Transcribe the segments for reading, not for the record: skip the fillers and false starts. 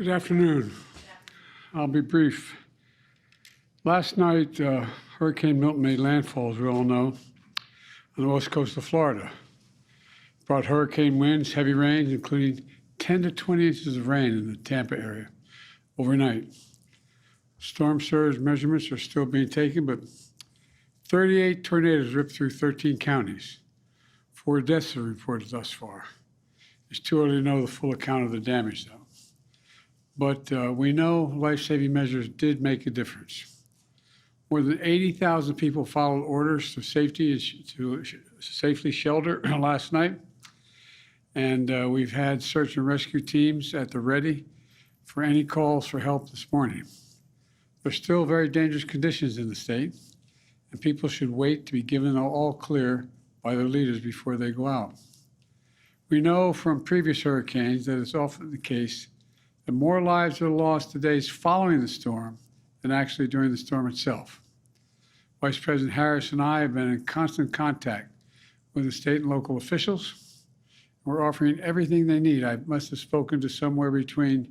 Good afternoon. I'll be brief. Last night, Hurricane Milton made landfall, as we all know, on the west coast of Florida. It brought hurricane winds, heavy rains, including 10 to 20 inches of rain in the Tampa area overnight. Storm surge measurements are still being taken, but 38 tornadoes ripped through 13 counties. 4 deaths are reported thus far. It's too early to know the full account of the damage, though. But we know life-saving measures did make a difference. More than 80,000 people followed orders to safely shelter last night. And we've had search and rescue teams at the ready for any calls for help this morning. There's still very dangerous conditions in the state, and people should wait to be given an all clear by their leaders before they go out. We know from previous hurricanes that it's often the case that more lives are lost the days following the storm than actually during the storm itself. Vice President Harris and I have been in constant contact with the state and local officials. We're offering everything they need. I must have spoken to somewhere between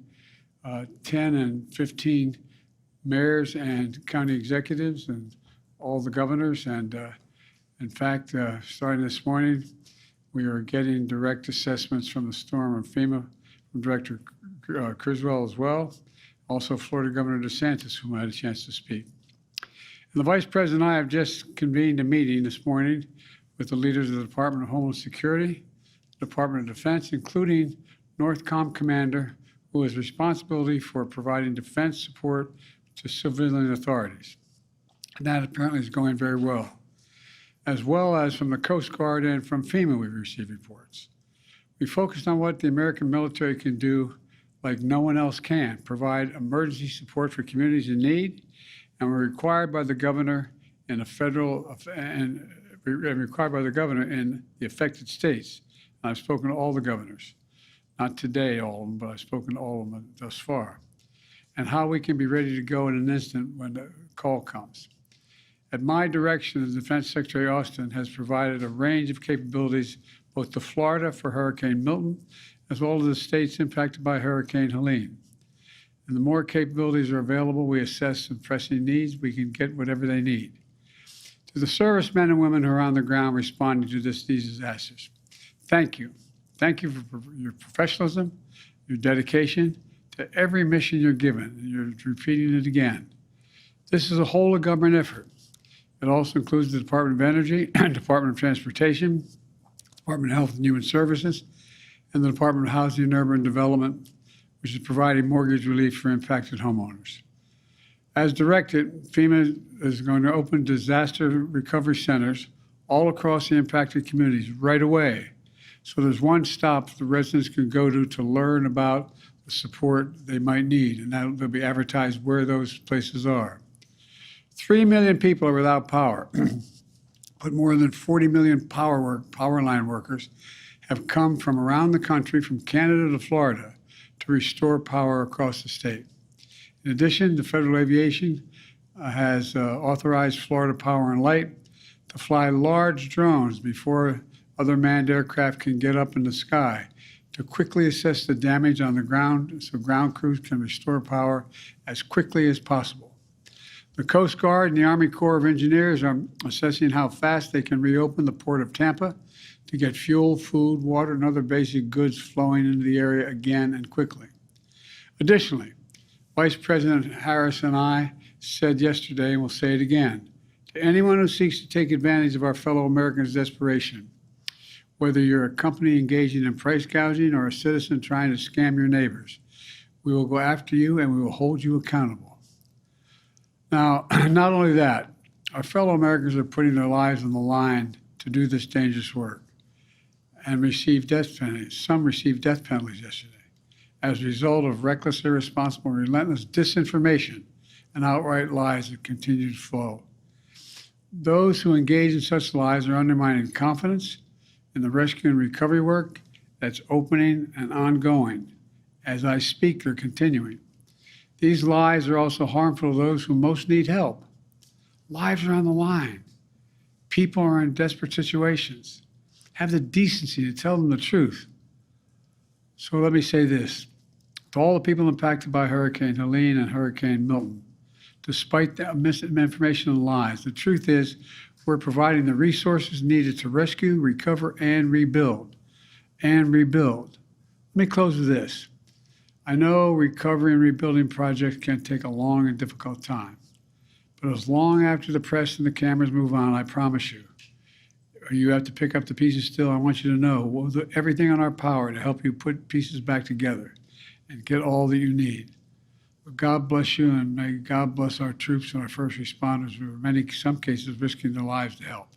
10 and 15 mayors and county executives and all the governors. And in fact, starting this morning, we are getting direct assessments from the storm of FEMA, from Director Criswell as well, also Florida Governor DeSantis, whom I had a chance to speak. And the Vice President and I have just convened a meeting this morning with the leaders of the Department of Homeland Security, Department of Defense, including NORTHCOM Commander, who has responsibility for providing defense support to civilian authorities. And that apparently is going very well. As well as from the Coast Guard and from FEMA, we've received reports. We focused on what the American military can do like no one else can, provide emergency support for communities in need, and we're required by the governor in required by the governor in the affected states. And I've spoken to all the governors, not today all of them, but I've spoken to all of them thus far, and how we can be ready to go in an instant when the call comes. At my direction, the Defense Secretary Austin has provided a range of capabilities both to Florida for Hurricane Milton, as well as the states impacted by Hurricane Helene. And the more capabilities are available, we assess the pressing needs, we can get whatever they need. To the servicemen and women who are on the ground responding to these disasters, thank you. Thank you for your professionalism, your dedication to every mission you're given. You're repeating it again. This is a whole of government effort. It also includes the Department of Energy, Department of Transportation, Department of Health and Human Services, and the Department of Housing and Urban Development, which is providing mortgage relief for impacted homeowners. As directed, FEMA is going to open disaster recovery centers all across the impacted communities right away. So there's one stop the residents can go to learn about the support they might need, and they'll be advertised where those places are. 3 million people are without power, but more than 40 million power line workers have come from around the country, from Canada to Florida, to restore power across the state. In addition, the Federal Aviation has authorized Florida Power and Light to fly large drones before other manned aircraft can get up in the sky to quickly assess the damage on the ground so ground crews can restore power as quickly as possible. The Coast Guard and the Army Corps of Engineers are assessing how fast they can reopen the Port of Tampa to get fuel, food, water, and other basic goods flowing into the area again and quickly. Additionally, Vice President Harris and I said yesterday, and we'll say it again, to anyone who seeks to take advantage of our fellow Americans' desperation, whether you're a company engaging in price gouging or a citizen trying to scam your neighbors, we will go after you and we will hold you accountable. Now, not only that, our fellow Americans are putting their lives on the line to do this dangerous work and receive death penalties. Some received death penalties yesterday as a result of reckless, irresponsible, relentless disinformation and outright lies that continue to flow. Those who engage in such lies are undermining confidence in the rescue and recovery work that's opening and ongoing. As I speak, they're continuing. These lies are also harmful to those who most need help. Lives are on the line. People are in desperate situations. Have the decency to tell them the truth. So let me say this. To all the people impacted by Hurricane Helene and Hurricane Milton, despite the misinformation and lies, the truth is we're providing the resources needed to rescue, recover, and rebuild. And rebuild. Let me close with this. I know recovery and rebuilding projects can take a long and difficult time, but as long after the press and the cameras move on, I promise you, you have to pick up the pieces still. I want you to know we'll do everything in our power to help you put pieces back together and get all that you need. But God bless you, and may God bless our troops and our first responders who are in some cases risking their lives to help.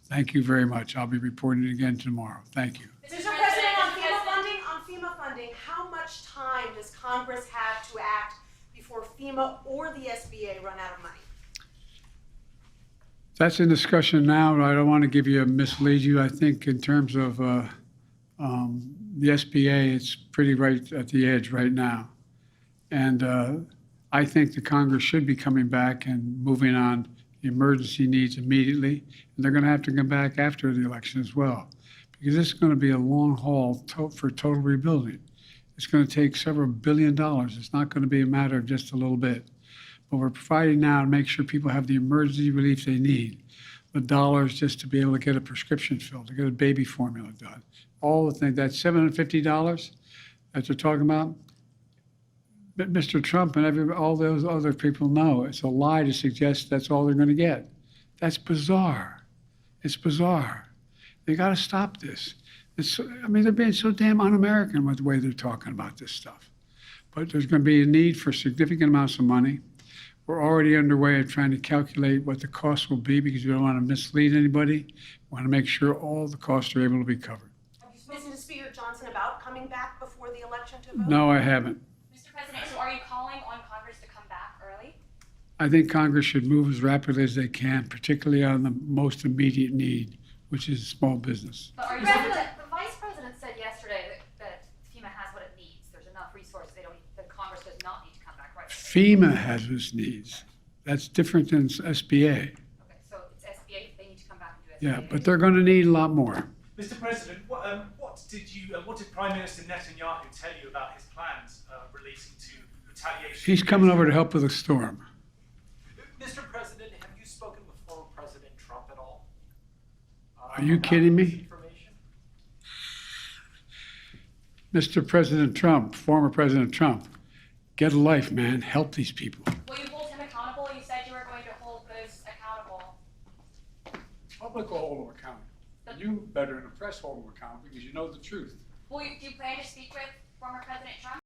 Thank you very much. I'll be reporting again tomorrow. Thank you. Mr. President, on FEMA funding, how much time does Congress have to act before FEMA or the SBA run out of money? That's in discussion now, but I don't want to mislead you. I think in terms of the SBA, it's pretty right at the edge right now. And I think the Congress should be coming back and moving on the emergency needs immediately. And they're going to have to come back after the election as well, because this is going to be a long haul for total rebuilding. It's going to take several $1 billion. It's not going to be a matter of just a little bit. But we're providing now to make sure people have the emergency relief they need. The dollars just to be able to get a prescription filled, to get a baby formula done. All the things, that $750 that they're talking about, Mr. Trump and all those other people know it's a lie to suggest that's all they're going to get. That's bizarre. It's bizarre. They got to stop this. They're being so damn un-American with the way they're talking about this stuff. But there's going to be a need for significant amounts of money. We're already underway at trying to calculate what the costs will be because we don't want to mislead anybody. We want to make sure all the costs are able to be covered. Have you spoken to Speaker Johnson about coming back before the election to vote? No, I haven't. Mr. President, so are you calling on Congress to come back early? I think Congress should move as rapidly as they can, particularly on the most immediate need, which is small business. But the Vice President said yesterday that FEMA has what it needs. There's enough resources. The Congress does not need to come back right away. FEMA has its needs. That's different than SBA. Okay, so it's SBA. They need to come back and do SBA. Yeah, but they're going to need a lot more. Mr. President, what did Prime Minister Netanyahu tell you about his plans relating to retaliation? He's coming over to help with a storm. Mr. President, have you spoken with former President Trump at all? Are you kidding me? Mr. President Trump, former President Trump, get a life, man. Help these people. Will you hold him accountable? You said you were going to hold those accountable. Public will hold them accountable. You better than the press hold them accountable because you know the truth. Do you plan to speak with former President Trump?